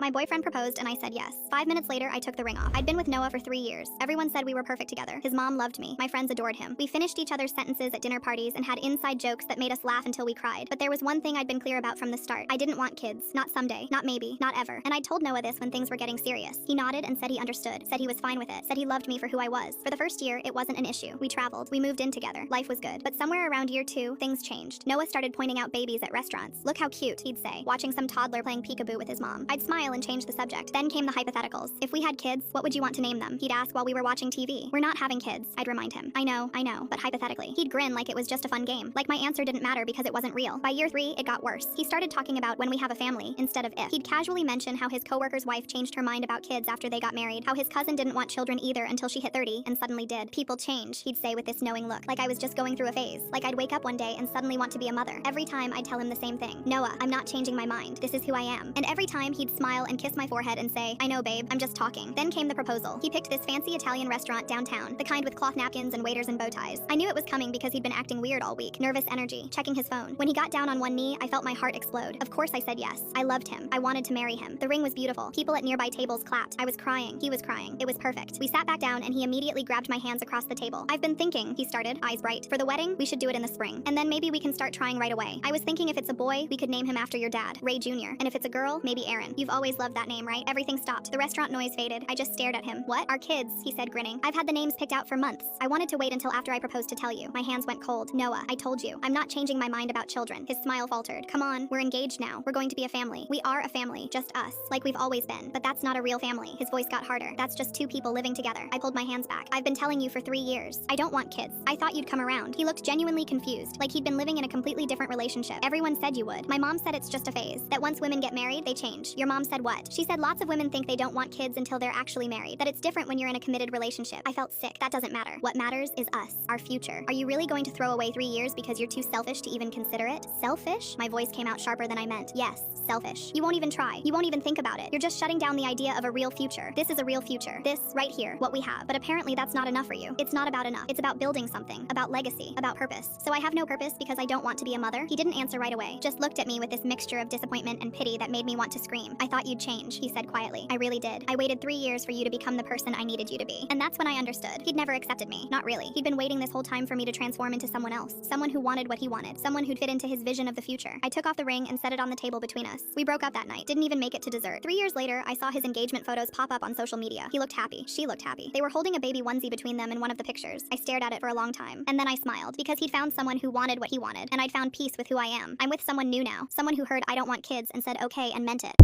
My boyfriend proposed and I said yes. 5 minutes later, I took the ring off. I'd been with Noah for 3 years. Everyone said we were perfect together. His mom loved me. My friends adored him. We finished each other's sentences at dinner parties and had inside jokes that made us laugh until we cried. But there was one thing I'd been clear about from the start. I didn't want kids. Not someday. Not maybe. Not ever. And I told Noah this when things were getting serious. He nodded and said he understood. Said he was fine with it. Said he loved me for who I was. For the first year, it wasn't an issue. We traveled. We moved in together. Life was good. But somewhere around year 2, things changed. Noah started pointing out babies at restaurants. Look how cute, he'd say, watching some toddler playing peekaboo with his mom. I'd smile and change the subject. Then came the hypotheticals. If we had kids, what would you want to name them? He'd ask while we were watching TV. We're not having kids, I'd remind him. I know, but hypothetically. He'd grin like it was just a fun game. Like my answer didn't matter because it wasn't real. By year 3, it got worse. He started talking about when we have a family instead of if. He'd casually mention how his coworker's wife changed her mind about kids after they got married, how his cousin didn't want children either until she hit 30 and suddenly did. People change, he'd say with this knowing look, like I was just going through a phase. Like I'd wake up one day and suddenly want to be a mother. Every time I'd tell him the same thing. Noah, I'm not changing my mind. This is who I am. And every time he'd smile and kiss my forehead and say, I know babe, I'm just talking. Then came the proposal. He picked this fancy Italian restaurant downtown, the kind with cloth napkins and waiters and bow ties. I knew it was coming because he'd been acting weird all week, nervous energy, checking his phone. When he got down on one knee, I felt my heart explode. Of course I said yes. I loved him. I wanted to marry him. The ring was beautiful. People at nearby tables clapped. I was crying. He was crying. It was perfect. We sat back down and he immediately grabbed my hands across the table. I've been thinking, he started, eyes bright. For the wedding, we should do it in the spring. And then maybe we can start trying right away. I was thinking if it's a boy, we could name him after your dad, Ray Jr. And if it's a girl, maybe Aaron. You've always loved that name, right? Everything stopped. The restaurant noise faded. I just stared at him. What? Our kids, he said, grinning. I've had the names picked out for months. I wanted to wait until after I proposed to tell you. My hands went cold. Noah, I told you. I'm not changing my mind about children. His smile faltered. Come on, we're engaged now. We're going to be a family. We are a family, just us, like we've always been. But that's not a real family. His voice got harder. That's just 2 people living together. I pulled my hands back. I've been telling you for 3 years. I don't want kids. I thought you'd come around. He looked genuinely confused, like he'd been living in a completely different relationship. Everyone said you would. My mom said it's just a phase, that once women get married, they change. Your mom said what? She said lots of women think they don't want kids until they're actually married, that it's different when you're in a committed relationship. I felt sick. That doesn't matter. What matters is us, our future. Are you really going to throw away 3 years because you're too selfish to even consider it? Selfish? My voice came out sharper than I meant. Yes, selfish. You won't even try. You won't even think about it. You're just shutting down the idea of a real future. This is a real future. This, right here, what we have. But apparently that's not enough for you. It's not about enough. It's about building something, about legacy, about purpose. So I have no purpose because I don't want to be a mother? He didn't answer right away, just looked at me with this mixture of disappointment and pity that made me want to scream. I thought you'd change, he said quietly. I really did. I waited 3 years for you to become the person I needed you to be. And that's when I understood. He'd never accepted me. Not really. He'd been waiting this whole time for me to transform into someone else. Someone who wanted what he wanted. Someone who'd fit into his vision of the future. I took off the ring and set it on the table between us. We broke up that night. Didn't even make it to dessert. 3 years later, I saw his engagement photos pop up on social media. He looked happy. She looked happy. They were holding a baby onesie between them in one of the pictures. I stared at it for a long time. And then I smiled because he'd found someone who wanted what he wanted. And I'd found peace with who I am. I'm with someone new now. Someone who heard I don't want kids and said okay and meant it.